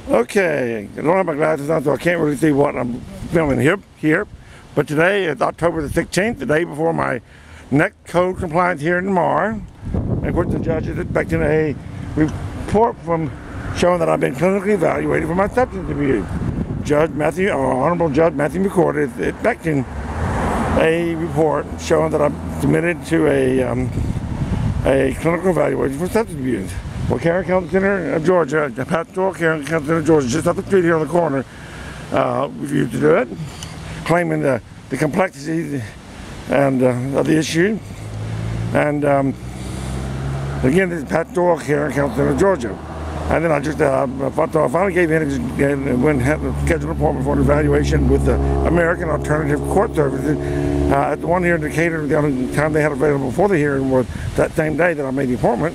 Okay, I don't have my glasses on, so I can't really see what I'm filming here. But today is October the 16th, the day before my next code compliance hearing tomorrow. And of course, the judge is expecting a report from showing that I've been clinically evaluated for my substance abuse. Honorable Judge Matthew McCord is expecting a report showing that I'm submitted to a clinical evaluation for substance abuse. Well, Caring County Center of Georgia, Pastoral Caring County Center of Georgia, just up the street here on the corner, refused to do it, claiming the complexity and of the issue. And again, this is Pastoral Caring County Center of Georgia. And then I finally gave in and went and had a scheduled appointment for an evaluation with the American Alternative Court Services. At the one here in Decatur, the only time they had available for the hearing was that same day that I made the appointment.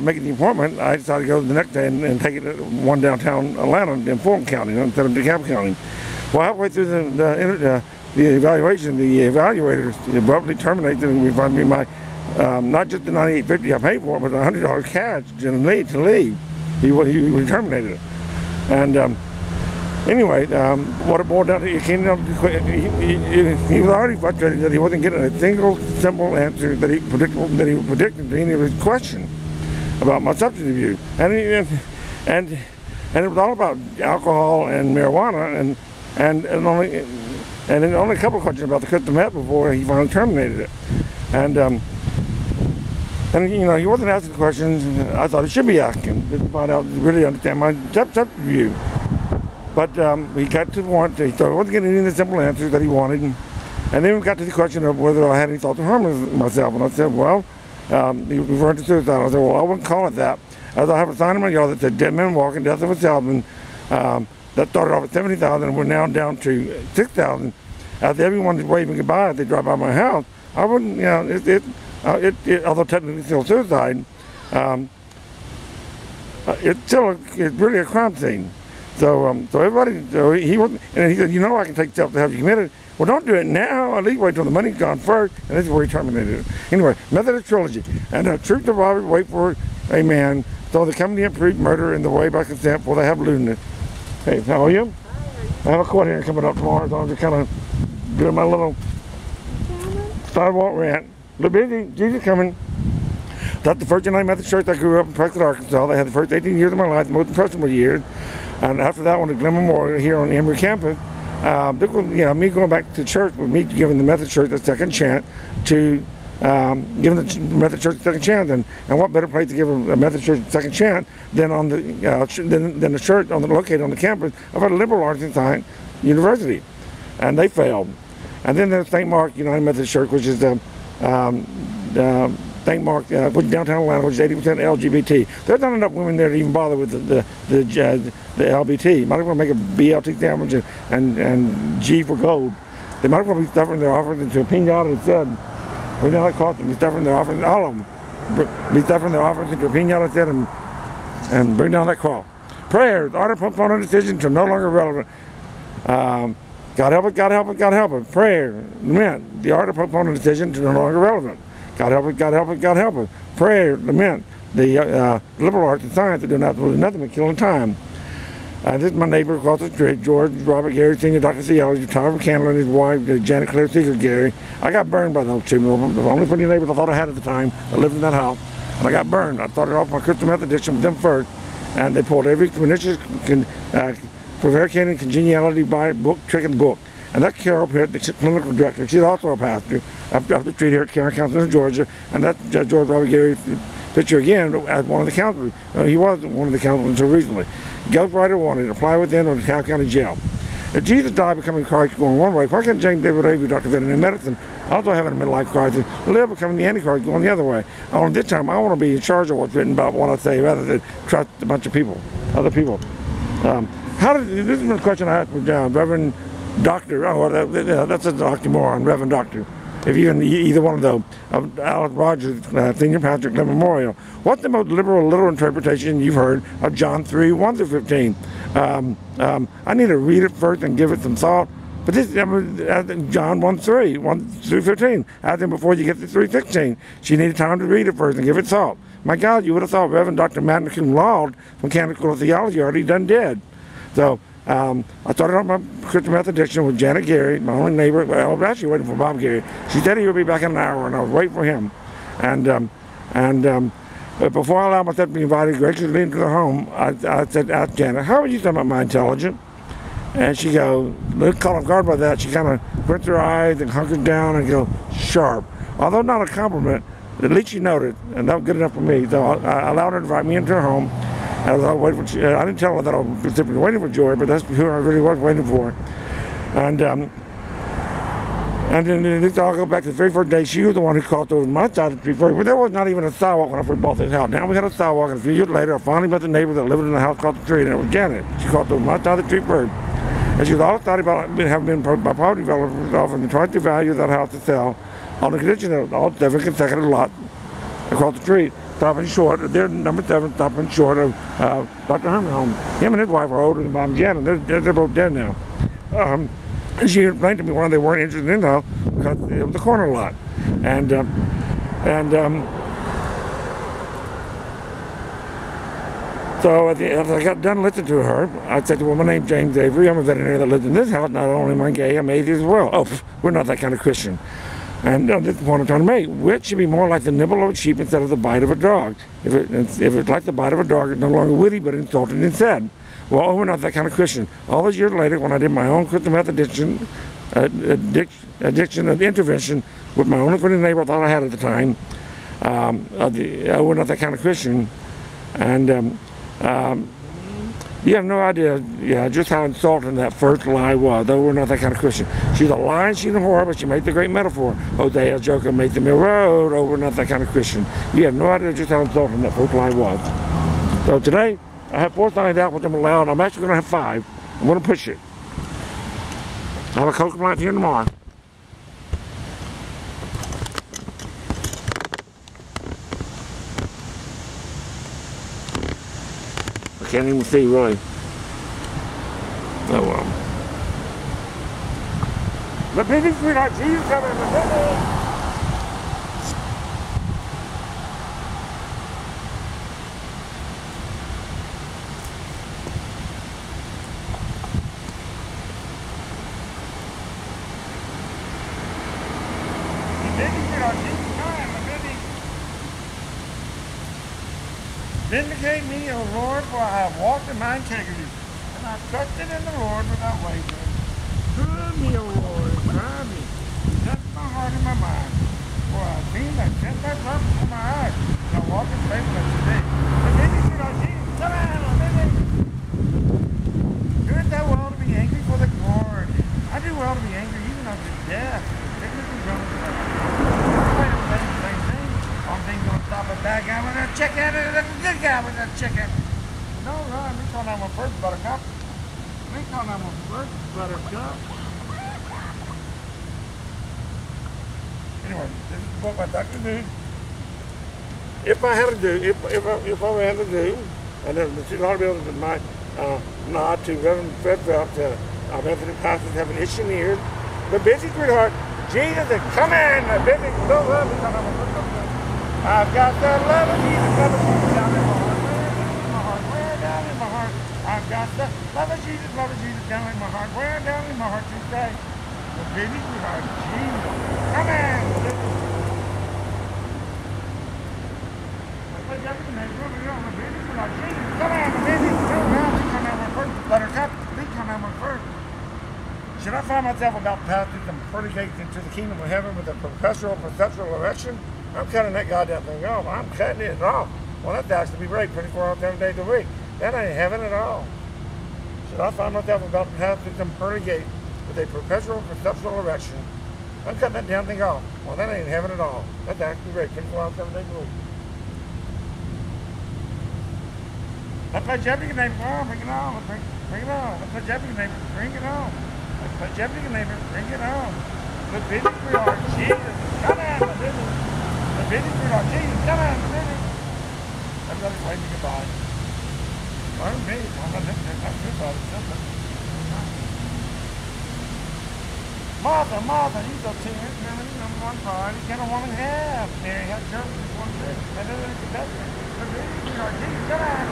Making the appointment, I decided to go the next day and take it to one downtown Atlanta in Fulton County instead of DeKalb County. Well, halfway through the evaluation, the evaluators abruptly terminated and refunded me my not just the $98.50 I paid for it, but $100 cash to leave. He terminated it. And anyway, what it boiled down to, he was already frustrated that he wasn't getting a single simple answer that he predicted to any of his questions about my substance abuse. And it was all about alcohol and marijuana and then only a couple of questions about the crystal meth before he finally terminated it. And you know, he wasn't asking questions I thought he should be asking to find out, really understand my substance abuse. But he got to the point, he thought I wasn't getting any of the simple answers that he wanted. And then we got to the question of whether I had any thoughts of harming myself. And I said, well, he referred to suicide. I said, well, I wouldn't call it that. As I have a sign in my yard that said dead man walking, death of a salesman. That started off at 70,000 and we're now down to 6,000. After everyone's waving goodbye as they drive by my house, I wouldn't, you know, although technically still suicide, it's really a crime scene. So everybody, he said, you know, I can take steps to have you committed. Well, don't do it now. At least wait till the money's gone first, and this is where he terminated it. Anyway, Methodist Trilogy. And the truth of Robert, wait for a man, so the company approved murder in the way by consent, for they have lewdness. Hey, how are you? I have a court hearing coming up tomorrow, so I'm just kind of doing my little sidewalk rant. A little busy, Jesus coming. That's the First United Methodist Church. I grew up in Prescott, Arkansas. They had the first 18 years of my life, the most impressionable years. And after that, I went to Glen Memorial here on the Emory campus. Me going back to church with me giving the Methodist Church a second chance to giving the Methodist Church a second chance. And what better place to give a Methodist Church a second chance than on the than the church located on the campus of a liberal arts and science university. And they failed. And then there's St. Mark United Methodist Church, which is the St. Mark, which is downtown Atlanta, which is 80% LGBT. There's not enough women there to even bother with the LBT. Might as well make a BLT sandwich and G for gold. They might as well be stuffing their offerings into a pinata instead. We know that cost them. Be stuffing their offerings, all of them. Be stuffing their offerings into a pinata instead and bring down that cross. Prayers, order postponing decisions are no longer relevant. God help it, God help it, God help it. Prayer, lament, the art of postponing decisions is no longer relevant. God help it, God help it, God help it. Prayer, lament, the liberal arts and science are doing absolutely nothing but killing time. This is my neighbor across the street, George Robert Gary Sr., Dr. C.L., retired from Candler, and his wife, Janet Claire Seeger Gary. I got burned by those two. The only funny neighbors I thought I had at the time that lived in that house. And I got burned. I started off my crystal meth addiction with them first, and they pulled every pernicious prevaricating congeniality by book, trick in the book. And that's Carol Pitt, the clinical director. She's also a pastor up the street here at Caring County Center of Georgia. And that's George Robert Gary picture again as one of the counselors. He wasn't one of the counselors until recently. Ghostwriter wanted to apply within or the DeKalb County Jail. If Jesus died becoming Christ going one way, why can't James David Avery, Dr. Veterinary Medicine, also having a midlife crisis, live becoming the Antichrist going the other way? This time, I want to be in charge of what's written about what I say rather than trust a bunch of people, other people. This is a question I asked with Reverend Doctor, that's a oxymoron, Reverend Doctor. If either one of those, Alex Rogers, Senior Pastor at Glen Memorial. What's the most literal interpretation you've heard of John 3, 1 through 15? I need to read it first and give it some thought. But this John 1 through 15. Ask him before you get to 3:16. She needed time to read it first and give it thought. My God, you would have thought Reverend Dr. Magna Laud from Canonical Theology already done dead. So I started on my Christian meth addiction with Janet Gary, my only neighbor. Well, I was actually waiting for Bob Gary. She said he would be back in an hour, and I was waiting for him. But before I allowed myself to be invited graciously into the home, I said, ask Janet, how are you talking about my intelligence? And she goes, caught off guard by that, she kind of went her eyes and hunkered down and go, sharp. Although not a compliment, at least she noted, and that was good enough for me. So I allowed her to invite me into her home. I didn't tell her that I was specifically waiting for Joy, but that's who I really was waiting for. And then I'll go back to the very first day. She was the one who caught over my side of the tree first. But there was not even a sidewalk when I first bought this house. Now we had a sidewalk, and a few years later, I finally met the neighbor that lived in the house across the street, and it was Janet. She caught over my side of the tree first. And she was all excited about having been approached by property developers offering twice the value of that house to sell on the condition that all 7 consecutive lots across the street stopping short. They're number 7 stopping short of Dr. Herman's home. Him and his wife are older than Mom Janet. They're both dead now. And she explained to me why they weren't interested in the house because it was a corner lot. So as I got done listening to her, I said, well, my name's James Avery. I'm a veterinarian that lives in this house. Not only am I gay, I'm atheist as well. Oh, we're not that kind of Christian. And this is the point I'm trying to make. Which should be more like the nibble of a sheep instead of the bite of a dog. If it's like the bite of a dog, it's no longer witty, but insulting instead. Well, we're not that kind of Christian. All those years later, when I did my own Christian meth addiction intervention with my only friendly neighbor I thought I had at the time, we're not that kind of Christian. And you have no idea just how insulting that first lie was, though we're not that kind of Christian. She's a lying, she's a whore, but she made the great metaphor. Hosea's joker made the mill road. Oh, we're not that kind of Christian. You have no idea just how insulting that first lie was. So today, I have 4 signs out which I'm allowed. I'm actually going to have 5. I'm going to push it. I'll have a Coke plant here tomorrow. I can't even see really. Oh well. The busy sweetheart, Jesus coming, the busy. Vindicate me, O Lord, for I have walked in my integrity, and I trusted in the Lord without wavering. Prove me, O Lord, try me. Touch my heart and my mind, for I have seen that sent thy love before my eyes, and I walk in faithfulness today. The vindicate our Jesus, come on, the vindicate. Doest thou well to be angry for the Lord? I do well to be angry even unto death. Sickness and drunkenness. Thing's gonna stop a bad guy with a chicken and a good guy with a chicken. No, at least on my first buttercup. At least on my first buttercup. Anyway, this is what my doctor did. If I had to do, if I had to do, and there's a lot of others that might nod to Reverend Fred Phelps, our Methodist pastors have an itching ear. The busy sweetheart, Jesus is coming. The busy, so love me. I've got the love of Jesus, love of Jesus down in my heart, where down in my heart. I've got the love of Jesus down in my heart, where down in my heart to stay. The busy sweetheart, Jesus, come in. Come on, the busy sweetheart, come on, my first buttercup, please come on my first. Should I find myself about to pass through some pearly gates into the kingdom of heaven with a perpetual perceptual erection? I'm cutting that goddamn thing off. I'm cutting it off. Well, that's actually be right 24 hours, 7 days a week. That ain't heaven at all. Should I find myself about to pass through some pearly gate with a perpetual perceptual erection? I'm cutting that damn thing off. Well, that ain't heaven at all. That's actually right 24 hours, 7 days a week. Let's play Jeopardy, neighbor. Oh, bring it on. Bring it on. Let's play Jeopardy, neighbor. Bring it on. Let's play Jeopardy, neighbor. Bring it on. The busy we are. Jesus. Come on, the busy. The busy sweetheart, Jesus, come on, the busy. Everybody's waving goodbye. Well, me, I'm not goodbye, it's simple. Martha, you go to it. Remember, number one part. You can't want to have. Mary had church with one thing. And then it's the best thing. Jesus, come on.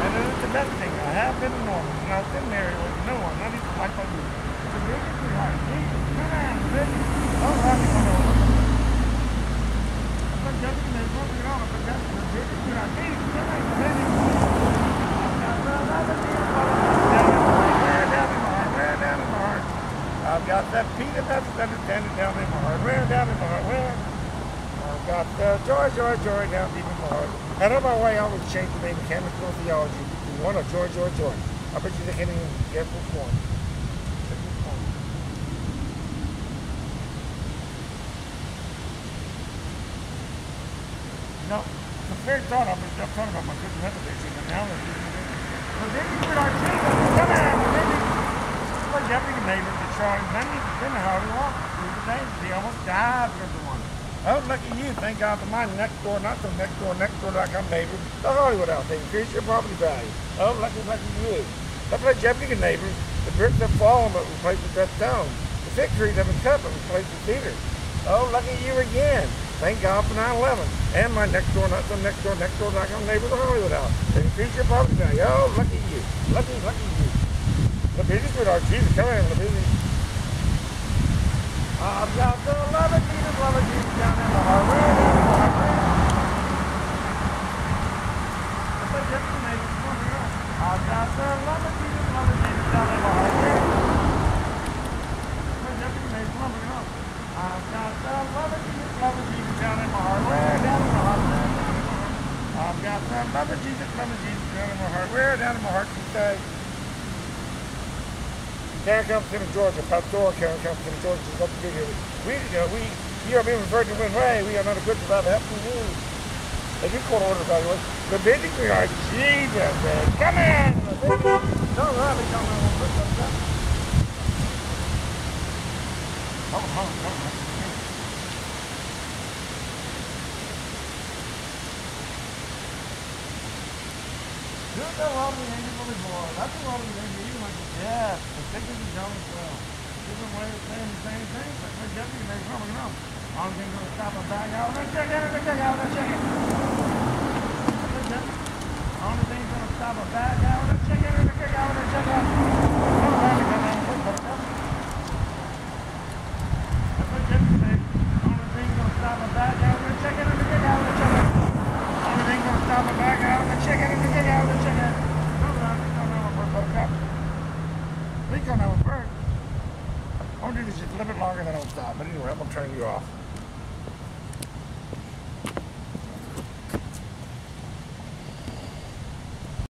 And then it's the best thing. I have been normal. And I've been married with no one. Not even like my you. The biggest sweetheart. Jesus, come on, baby. Oh, happy come over. I'm just going to look it on. But that's the biggest sweetheart. Jesus, come on, baby. I've got that peanut that's standing down in my heart. Where down in my heart? Where? I've got joy down deep in my heart. And on my way, I always change the name of chemical theology to one of joy. I bet you they can't even guess which one. No, the very thought of it, I'm talking about my good revelation, and now they're using it. But then you put our children, come on, baby. Like every neighbor to try, and then how do you walk through the neighbors? He almost died because of one. Oh, look at you. Thank God for my next door, not the next door like I'm neighbor. The Hollywood out there. Increase your property value. Oh, lucky you. That's like Japanese neighbors. The bricks have fallen, but replaced with that stone. The fig trees have been cut, but replaced with cedar. Oh, lucky you again. Thank God for 9/11. And my next door, not the next door like I'm neighbor, the Hollywood house. They increase your property value. Oh, lucky you. Lucky you. The business with our Jesus, come on, the business. I've got the love of Jesus down in the heart. I've got the love of Jesus down in the heart. I've got the love of Jesus down in my heart. Where down in my heart? I've got the love of Jesus down in my heart. Where down in my heart you say? Karen comes to Georgia, Pastoral Karen comes to Georgia, she's up to be here. You are being referred to when way, we are not equipped without help from you. They do court order evaluation. The business we are, Jesus, man. Come in! Don't run me, don't run. Hold on. Do it that long we ain't really bored. That's the long we ain't really like yeah, the thickness is going as well. Different way of saying the same thing, but we're definitely making something else. Only thing gonna stop a bag out, let's check it. Only thing gonna stop a bag out, let's check it. I want to do this just a little bit longer than I'll stop. But anyway, I'm going to turn you off.